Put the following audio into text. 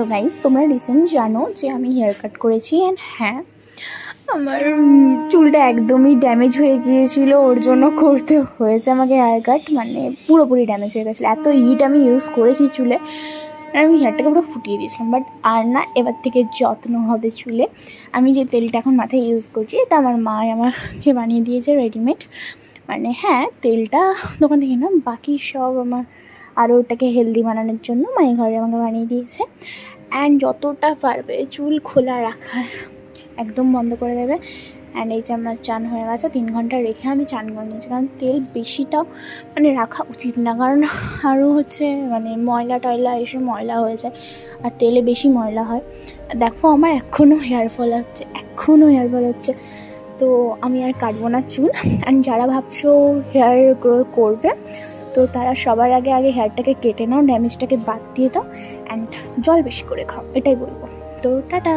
তো গাইস, তোমরা রিসেন্ট জানো যে আমি হেয়ার কাট করেছি। অ্যান্ড হ্যাঁ, আমার চুলটা একদমই ড্যামেজ হয়ে গিয়েছিল, ওর জন্য করতে হয়েছে আমাকে হেয়ার কাট। মানে পুরোপুরি ড্যামেজ হয়ে গেছিলো, এত হিট আমি ইউজ করেছি চুলে, আর আমি হেয়ারটাকে পুরো ফুটিয়ে দিয়েছিলাম। বাট আর না, এবার থেকে যত্ন হবে চুলে। আমি যে তেলটা এখন মাথায় ইউজ করছি, এটা আমার মা আমাকে বানিয়ে দিয়েছে রেডিমেড। মানে হ্যাঁ, তেলটা দোকান থেকে না, বাকি সব আমার আরও ওটাকে হেলদি বানানোর জন্য মায়ের ঘরে আমাকে বানিয়ে দিয়েছে। অ্যান্ড যতটা পারবে চুল খোলা রাখার একদম বন্ধ করে দেবে। অ্যান্ড এই যে আমার চান হয়ে গেছে, 3 ঘন্টা রেখে আমি চান করে নিয়েছি, কারণ তেল বেশিটাও মানে রাখা উচিত না, কারণ আরও হচ্ছে মানে ময়লা টয়লা এসে ময়লা হয়ে যায়, আর তেলে বেশি ময়লা হয়। দেখো আমার এখনও হেয়ার ফল হচ্ছে, তো আমি আর কাটবো না চুল। অ্যান্ড যারা ভাবছো হেয়ার গ্রো করবে, তো তারা সবার আগে হেয়ারটাকে কেটে নাও, ড্যামেজটাকে বাদ দিয়ে দাও, অ্যান্ড জল বেশি করে খাও, এটাই বলবো। তো টাটা।